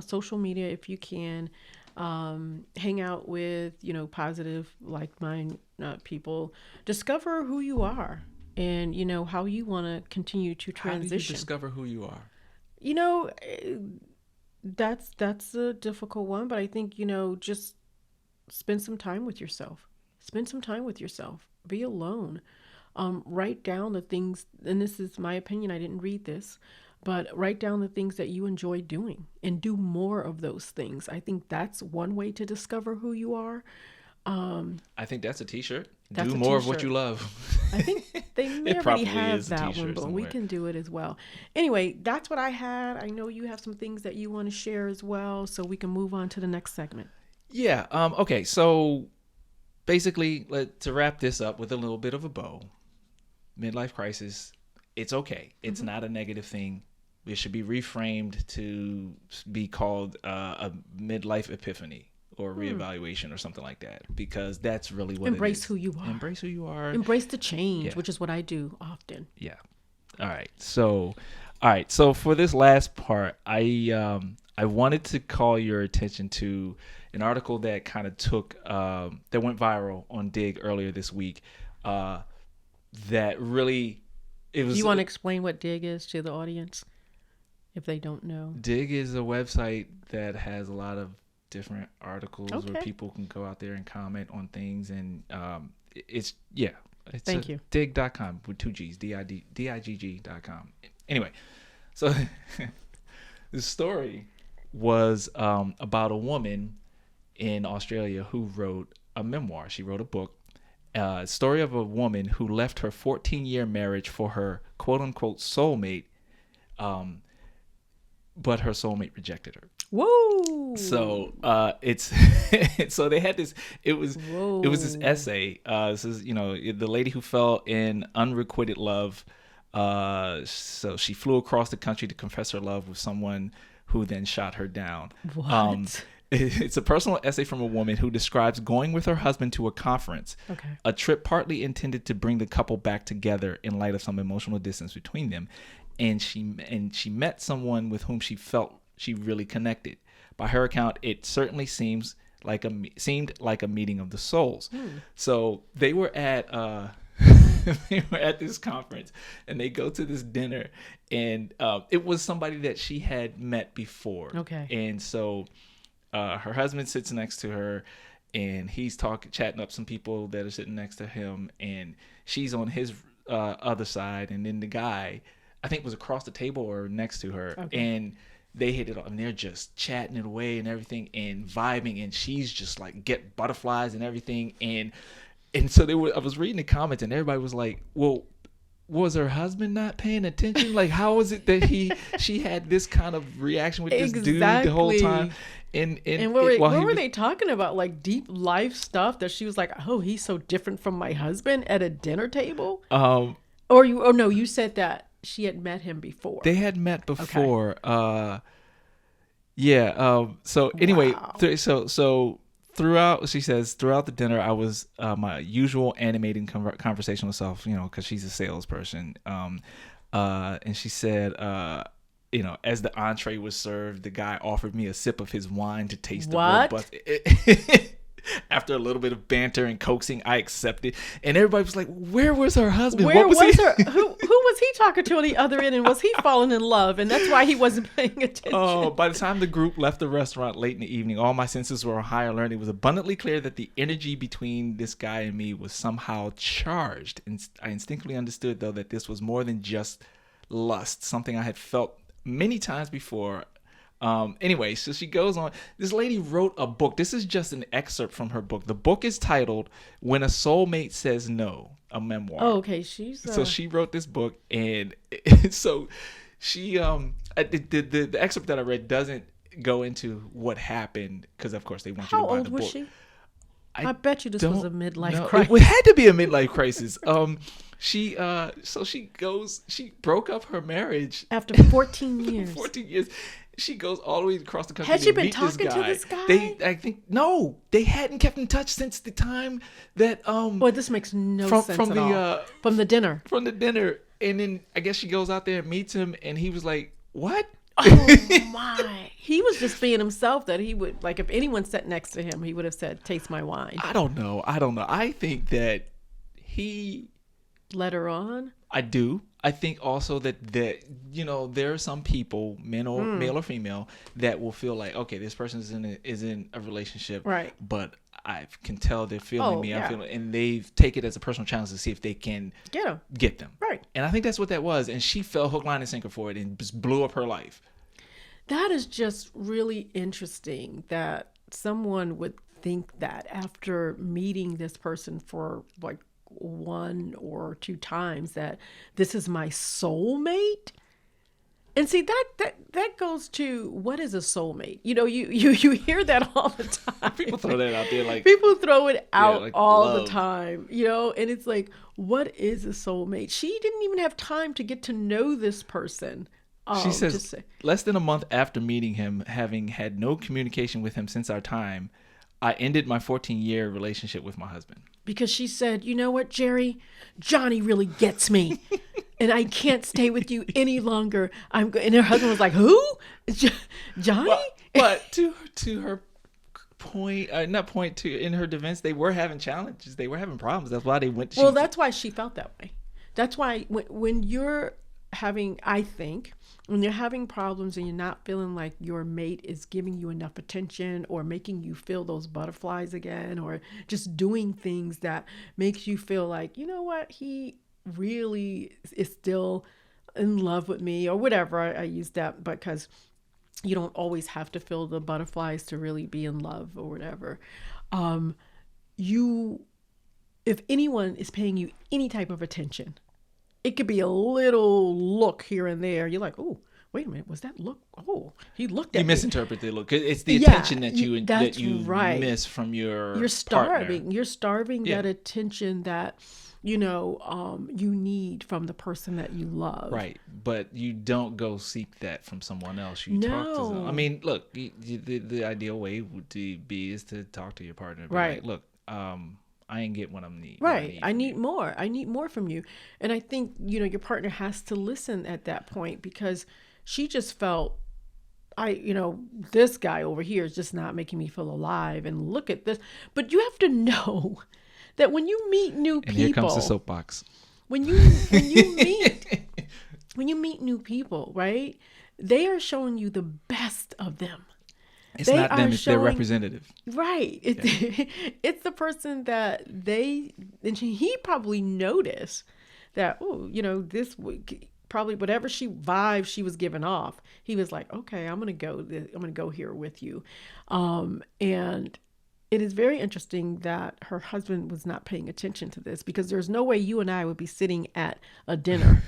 social media if you can. Hang out with, positive, like-minded people. Discover who you are and, how you want to continue to How do you transition. discover who you are? That's a difficult one, but I think, just spend some time with yourself. Spend some time with yourself. Be alone. Write down the things, and this is my opinion, I didn't read this, but write down the things that you enjoy doing and do more of those things. I think that's one way to discover who you are. I think that's a t-shirt. That's Do a more of what t-shirt. you love. I think They may It already probably have is a that one, t-shirt but we somewhere. can do it as well. Anyway, that's what I had. I know you have some things that you want to share as well, so we can move on to the next segment. Yeah. Okay. So basically, to wrap this up with a little bit of a bow, midlife crisis, it's okay. It's not a negative thing. It should be reframed to be called a midlife epiphany or reevaluation or something like that, because that's really what it Embrace is. who you are. Embrace who you are. Embrace the change, Yeah. which is what I do often. Yeah. All right. So for this last part, I wanted to call your attention to an article that kind of that went viral on Dig earlier this week. That really, it was. Do you want to explain what Dig is to the audience if they don't know? Dig is a website that has a lot of different articles where Okay. people can go out there and comment on things, and it's Thank you. dig.com with two G's, digg.com. Anyway, so the story was about a woman in Australia who wrote a memoir. She wrote a book, story of a woman who left her 14-year marriage for her quote-unquote soulmate, but her soulmate rejected her. Whoa. So it's so they had this. It was this essay. This is, the lady who fell in unrequited love. So she flew across the country to confess her love with someone who then shot her down. What? It's a personal essay from a woman who describes going with her husband to a conference, Okay. a trip partly intended to bring the couple back together in light of some emotional distance between them, and she met someone with whom she felt she really connected. By her account, it certainly seemed like a meeting of the souls. So they were at they were at this conference, and they go to this dinner, and it was somebody that she had met before. Okay. And so her husband sits next to her, and he's chatting up some people that are sitting next to him, and she's on his other side, and then the guy, I think, was across the table or next to her. Okay. And they hit it off, and they're just chatting it away and everything and vibing, and she's just like get butterflies and everything. And so I was reading the comments, and everybody was like, well, was her husband not paying attention? Like, how was it that she had this kind of reaction with this dude the whole time? And what were they talking about? Like deep life stuff that she was like, oh, he's so different from my husband at a dinner table? You said that she had met him before. They had met before. Okay. So anyway, Wow. so throughout, she says, throughout the dinner, I was my usual animating conversational self, because she's a salesperson. And she said, as the entree was served, the guy offered me a sip of his wine to taste the robust. After a little bit of banter and coaxing, I accepted, and everybody was like, "Where was her husband? Where was her? Who was he talking to on the other end, and was he falling in love? And that's why he wasn't paying attention." Oh, by the time the group left the restaurant late in the evening, all my senses were on high alert. It was abundantly clear that the energy between this guy and me was somehow charged, and I instinctively understood, though, that this was more than just lust, something I had felt many times before. Anyway, so she goes on. This lady wrote a book. This is just an excerpt from her book. The book is titled "When a Soulmate Says No," a memoir. Oh, okay. So she wrote this book, and so she the excerpt that I read doesn't go into what happened, because of course they want you to buy the book. How old was she? I bet you this was a midlife crisis. It had to be a midlife crisis. She broke up her marriage after 14 years. 14 years. She goes all the way across the country. Had she been talking to this guy? I think no, they hadn't kept in touch since the time that Boy, this makes no sense at all. From the dinner. From the dinner, and then I guess she goes out there and meets him, and he was like, "What?" Oh my! He was just being himself. That he would, like, if anyone sat next to him, he would have said, "Taste my wine." I don't know. I think that he led her on. I do. I think also that there are some people, male or female, that will feel like, okay, this person is in a relationship, right? But I can tell they're feeling me. I'm feeling, and they take it as a personal challenge to see if they can get them. Right. And I think that's what that was. And she fell hook, line, and sinker for it, and just blew up her life. That is just really interesting that someone would think that after meeting this person for like one or two times that this is my soulmate. And see, that goes to, what is a soulmate? You hear that all the time. People throw that out there, like people throw it out like all love. the time, and it's like, what is a soulmate? She didn't even have time to get to know this person. She says, less than a month after meeting him, having had no communication with him since our time, I ended my 14-year relationship with my husband. Because she said, you know what, Jerry? Johnny really gets me. And I can't stay with you any longer. And her husband was like, who? Johnny? But to her point, in her defense, they were having challenges. They were having problems. That's why they went. Well, that's why she felt that way. That's why when you're having, I think, when you're having problems and you're not feeling like your mate is giving you enough attention or making you feel those butterflies again, or just doing things that makes you feel like, you know what, he really is still in love with me, or whatever. I use that because you don't always have to feel the butterflies to really be in love or whatever. If anyone is paying you any type of attention, it could be a little look here and there. You're like, oh, wait a minute, was that look? Oh, he looked at me. You misinterpret the look. It's the attention that you right. miss from your You're starving. partner. You're starving that attention that you need from the person that you love. Right, but you don't go seek that from someone else. You talk to them. I mean, look, the ideal way would be is to talk to your partner. Right. Like, look, I ain't get what I'm need. Right. I need more. I need more from you. And I think, your partner has to listen at that point, because she just felt, this guy over here is just not making me feel alive. And look at this. But you have to know that when you meet new people. And here comes the soapbox. When you meet new people, right? They are showing you the best of them. It's not them, it's their representative. Right. It's the person that and he probably noticed that, this probably whatever vibe she was giving off, he was like, okay, I'm going to go here with you. And it is very interesting that her husband was not paying attention to this, because there's no way you and I would be sitting at a dinner.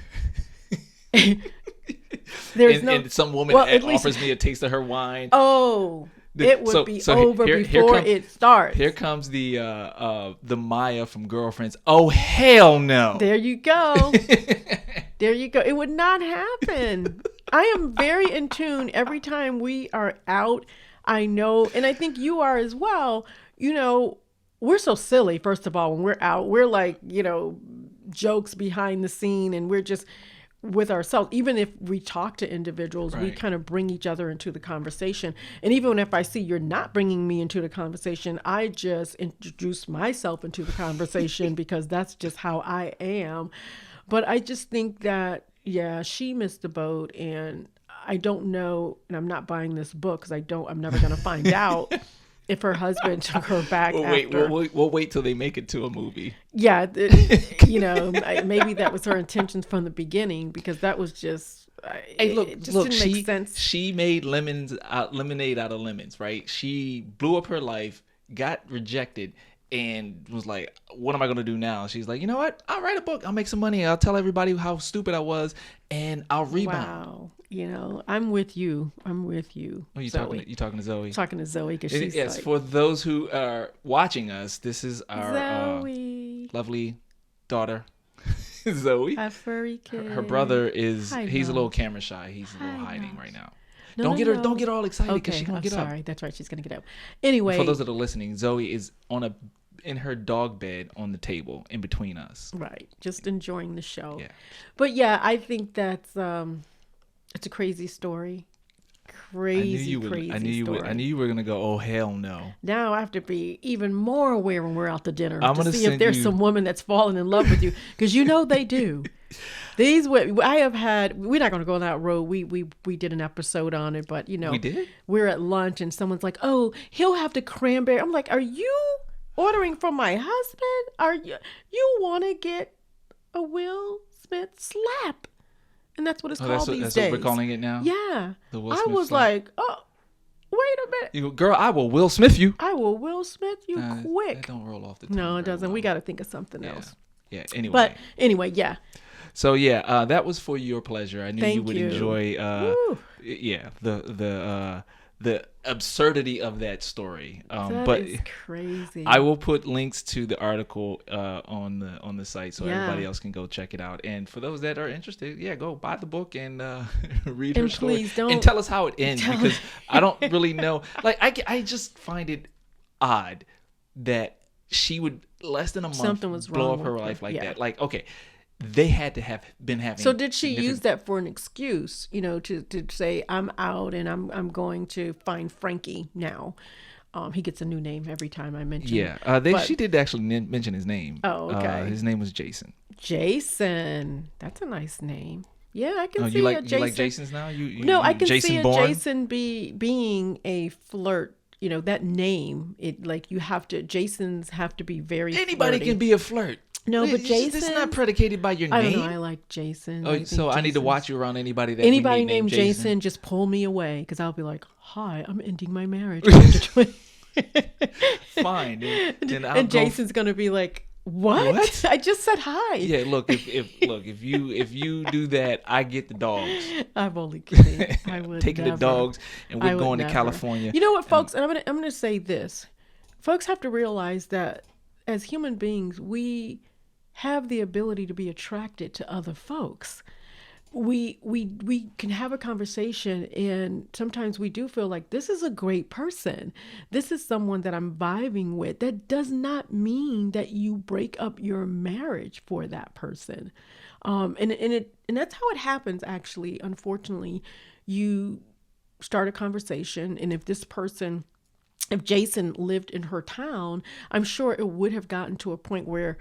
And some woman offers me a taste of her wine. Oh, it would be over before it starts. Here comes the Maya from Girlfriends. Oh, hell no. There you go. There you go. It would not happen. I am very in tune every time we are out. I know, and I think you are as well. We're so silly, first of all, when we're out. We're like, jokes behind the scene, and we're just with ourselves. Even if we talk to individuals, right, we kind of bring each other into the conversation. And even if I see you're not bringing me into the conversation, I just introduce myself into the conversation because that's just how I am. But I just think that, she missed the boat, and I don't know, and I'm not buying this book because I'm never going to find out if her husband took her back after. We'll wait till they make it to a movie. Yeah, maybe that was her intention from the beginning, because that was just. It just didn't make sense. She made lemonade out of lemons, right? She blew up her life, got rejected, and was like, what am I going to do now? She's like, you know what? I'll write a book. I'll make some money. I'll tell everybody how stupid I was, and I'll rebound. Wow. I'm with you. Oh, you talking to Zoe? I'm talking to Zoe because she's yes, for those who are watching us, this is our lovely daughter, Zoe. A furry kid. Her brother he's a little camera shy. He's a little hiding right now. Don't get all excited because she's going to get up. Sorry, that's right. She's going to get up. Anyway. For those that are listening, Zoe is in her dog bed on the table in between us. Right. Just enjoying the show. Yeah. But I think that's it's a crazy story. Crazy story. I knew you were going to go, oh, hell no. Now I have to be even more aware when we're out to dinner to see if there's some woman that's fallen in love with you. Because they do. I have had, we're not going to go on that road. We did an episode on it, but we did? We're at lunch and someone's like, oh, he'll have the cranberry. I'm like, are you ordering from my husband? You want to get a Will Smith slap? And that's what it's called these days. That's what we're calling it now? Yeah. The Will Smith I was slap. like, oh, wait a minute. You go, girl, I will Will Smith you. I will Will Smith you quick. That don't roll off the tongue. No, it doesn't. Well. We got to think of something else. Yeah. Anyway. But anyway, yeah. So yeah, that was for your pleasure. I knew you Thank would you. enjoy. Woo. Yeah. The absurdity of that story. That But is crazy. I will put links to the article on the site so Yeah. everybody else can go check it out. And for those that are interested, yeah, go buy the book and read And her story please don't and tell us how it ends, tell because I don't really know. Like I just find it odd that she would less than a month Something was blow wrong up her with her. life like Yeah. that. Like, okay, they had to have been having. So did she significant- use that for an excuse, to say I'm out and I'm going to find Frankie now? He gets a new name every time I mention. Yeah, But- she did actually mention his name. Oh, okay. His name was Jason. Jason. That's a nice name. Yeah, I can Oh, see you a like Jason. you like Jasons now? No, I can Jason see a Bourne? Jason being a flirt. That name. It like you have to. Jasons have to be very. Anybody flirty. can be a flirt. No, but It's Jason. not predicated by your I name. don't know. I like Jason. Oh, so I need to Jason's- watch you around anybody that Anybody we meet named Jason. Jason, just pull me away because I'll be like, "Hi, I'm ending my marriage." Fine. Then I'll And go Jason's gonna be like, "What? I just said hi." Yeah, look, if you do that, I get the dogs. I'm only kidding. I would Taking never. the dogs, and I we're would going to never. California. You know what, folks? And I'm gonna say this: folks have to realize that as human beings, we have the ability to be attracted to other folks. We can have a conversation, and sometimes we do feel like this is a great person. This is someone that I'm vibing with. That does not mean that you break up your marriage for that person. And that's how it happens. Actually, unfortunately, you start a conversation, and if if Jason lived in her town, I'm sure it would have gotten to a point where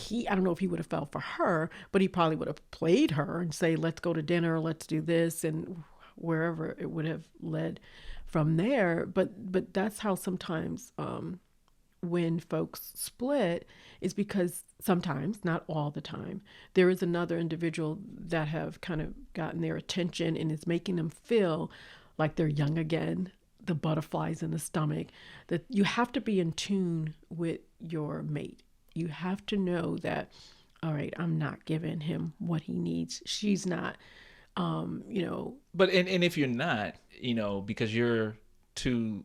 I don't know if he would have fell for her, but he probably would have played her and say, let's go to dinner, let's do this, and wherever it would have led from there. But that's how sometimes when folks split is because sometimes, not all the time, there is another individual that have kind of gotten their attention and is making them feel like they're young again, the butterflies in the stomach, that you have to be in tune with your mate. You have to know that, all right, I'm not giving him what he needs. She's not, But and if you're not, because you're too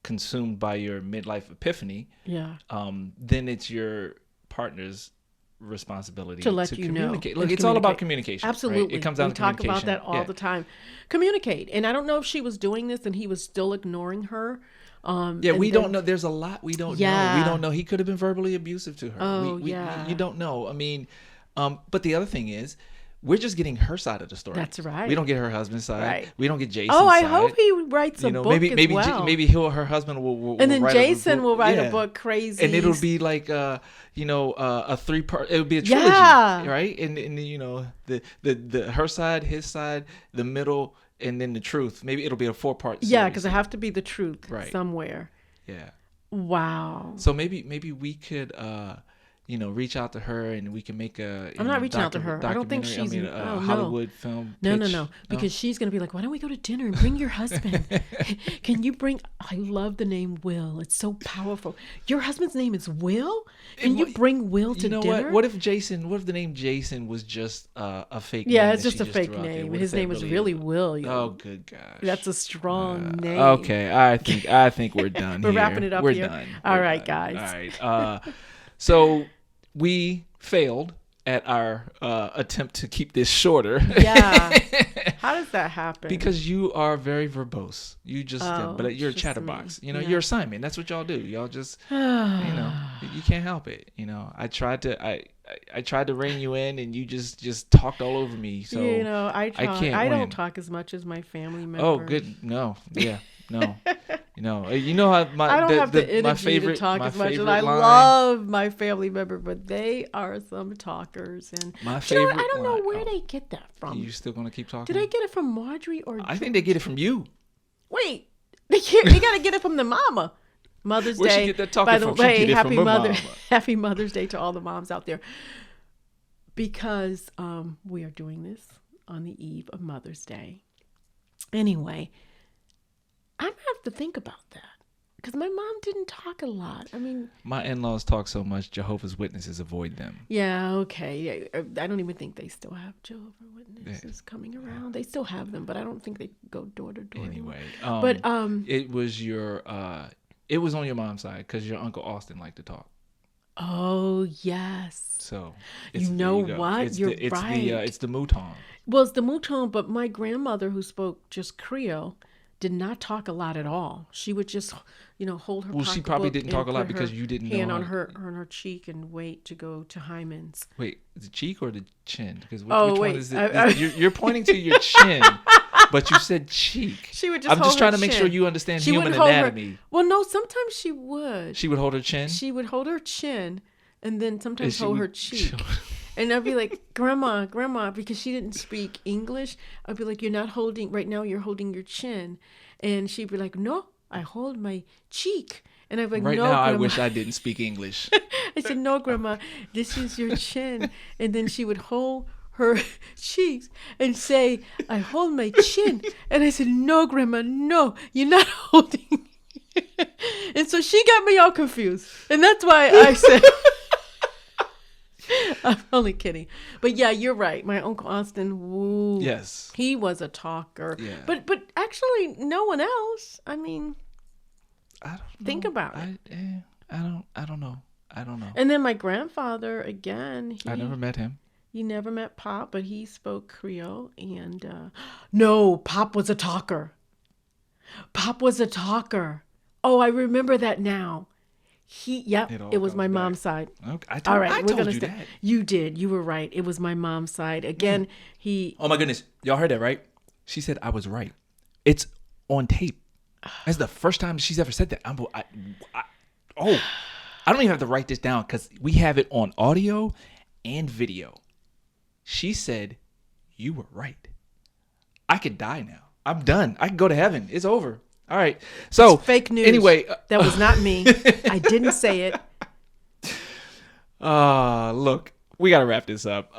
consumed by your midlife epiphany, yeah. Then it's your partner's responsibility To let you know. communicate. Look, And it's all about communicate. communication. Absolutely. Right? It comes down we to talk communication. about that all the time. Communicate. And I don't know if she was doing this and he was still ignoring her. Yeah, we don't know. There's a lot we don't know. Yeah. We don't know. He could have been verbally abusive to her. Oh, we, yeah. You don't know. I mean, but the other thing is, we're just getting her side of the story. That's right. We don't get her husband's side. Right. We don't get Jason's Oh, I side. hope he writes a book maybe as well. maybe her husband will and then write Jason book. will write Yeah. a book, Crazy. And it'll be like a 3-part. It would be a trilogy, Yeah. right? And the her side, his side, the middle, and then the truth. Maybe it'll be a 4-part. Yeah, because I have to be the truth Right. somewhere. Yeah. Wow. So maybe we could reach out to her and we can make a. I'm not reaching out to her. I don't think she's. a oh, no. Hollywood film. No, pitch. no. Because she's going to be like, why don't we go to dinner and bring your husband? Can you bring, I love the name Will. It's so powerful. Your husband's name is Will? Can you bring Will to You know dinner? what? What if the name Jason was just a fake name? Yeah, it's that just she a fake threw out there? name. What if His that name is really William. Oh, good gosh. That's a strong name. Okay, I think we're done. We're here. wrapping it up We're here. done. All We're right, done. guys. All right. So we failed at our attempt to keep this shorter. Yeah. How does that happen? Because you are very verbose. You just, but you're a it's just chatterbox. me. You're Simon. That's what y'all do. Y'all just, you can't help it. I tried to rein you in, and you just talked all over me. So I talk. can't I win. don't talk as much as my family members. Oh, good. No. Yeah. No. You know how I don't have the energy my favorite to talk my as much, and favorite I line- love my family member, but they are some talkers. And My you know favorite. what? I don't know line- where they get that from. You still gonna keep talking? Did I get it from Marjorie or? I think they get it from you. Wait, they got to get it from the mama. Mother's Where'd she Day. get that talking By the from? She way, get it happy from her mother, mama. happy Mother's Day to all the moms out there. Because we are doing this on the eve of Mother's Day. Anyway, I'm gonna have to think about that. because my mom didn't talk a lot. I mean, My in-laws talk so much, Jehovah's Witnesses avoid them. yeah, okay. Yeah, I don't even think they still have Jehovah's Witnesses coming around. They still have them, but I don't think they go door to door. Anyway, But it was it was on your mom's side because your Uncle Austin liked to talk. oh yes. So You know there go. what? It's You're it's right. it's the mouton. Well, it's the mouton, but my grandmother, who spoke just Creole, did not talk a lot at all. She would just, hold her. Well, she probably pocketbook didn't and talk a lot put because her you didn't hand know on her cheek and wait to go to Hyman's. Wait, the cheek or the chin? Because which Oh, one wait. is it? You're pointing to your chin, but you said cheek. She would just. I'm hold just trying her to make chin. sure you understand She human wouldn't hold anatomy. Well, no, sometimes she would. She would hold her chin. She would hold her chin, and then sometimes she hold would- her cheek. And I'd be like, Grandma, because she didn't speak English. I'd be like, you're not holding, right now you're holding your chin. And she'd be like, no, I hold my cheek. And I'd be like, Right no, now, Grandma. I wish I didn't speak English. I said, no, Grandma, this is your chin. And then she would hold her cheeks and say, I hold my chin. And I said, no, Grandma, no, you're not holding. And so she got me all confused. And that's why I said, I'm only kidding. But yeah, you're right. My Uncle Austin, woo. Yes. He was a talker. Yeah. But actually, no one else. I mean, I don't know. think about it. I don't know. And then my grandfather, again, I never met him. you never met Pop, but he spoke Creole. And no, Pop was a talker. Pop was a talker. Oh, I remember that now. It was comes my back. mom's side. Okay. I All right, told we're gonna you stay. that. You did. You were right. It was my mom's side. Again, he. Oh my goodness. Y'all heard that, right? She said I was right. It's on tape. That's the first time she's ever said that. I don't even have to write this down because we have it on audio and video. She said, you were right. I could die now. I'm done. I can go to heaven. It's over. All right. So It's fake news. Anyway, that was not me. I didn't say it. look, we got to wrap this up.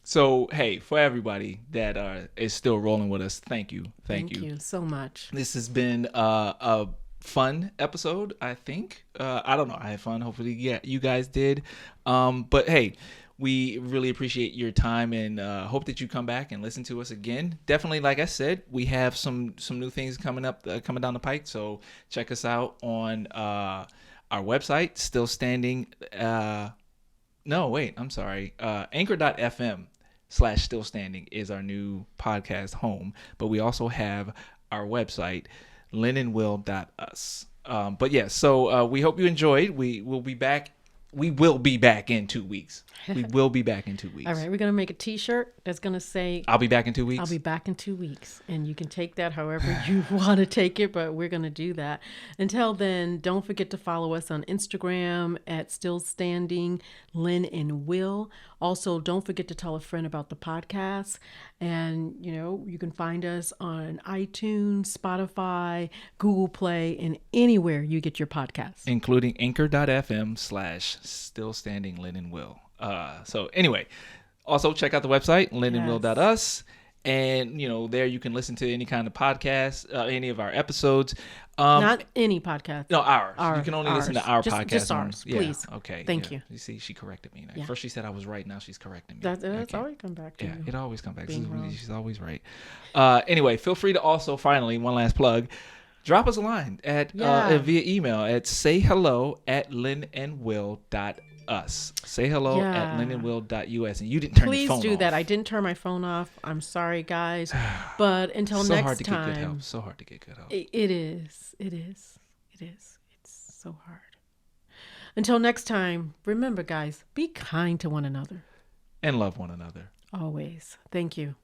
So, hey, for everybody that is still rolling with us, thank you. Thank you so much. This has been a fun episode, I think. I don't know. I had fun. Hopefully, yeah, you guys did. But hey, we really appreciate your time and hope that you come back and listen to us again. Definitely, like I said, we have some new things coming down the pike. So check us out on our website, Still Standing. Anchor.fm/Still Standing is our new podcast home. But we also have our website, lynnandwill.us. But yeah, so we hope you enjoyed. We will be back. We will be back in 2 weeks. We will be back in 2 weeks. All right, we're going to make a t-shirt that's going to say, I'll be back in 2 weeks. I'll be back in 2 weeks. And you can take that however you want to take it, but we're going to do that. Until then, don't forget to follow us on Instagram at Still Standing, Lynn and Will. Also, don't forget to tell a friend about the podcast. And, you can find us on iTunes, Spotify, Google Play, and anywhere you get your podcasts. Including anchor.fm/Still Standing Lynn and Will. So anyway, also check out the website, lynnandwill.us. And, there you can listen to any kind of podcast, any of our episodes. Not any podcast. No, ours. You can only listen to our podcast. Just ours, please. Okay. Thank you. You see, she corrected me. Yeah. First she said I was right. Now she's correcting me. That's always come back to Yeah, you. it always comes back. Being wrong. She's always right. Anyway, feel free to also, finally, one last plug, drop us a line at via email at sayhello@lynnandwill.us. Say hello at lynnandwill.us. And you didn't turn your phone off. Please do that. I didn't turn my phone off. I'm sorry, guys. But until so next hard to time. get good help. So hard to get good help. It is. It's so hard. Until next time, remember, guys, be kind to one another. And love one another. Always. Thank you.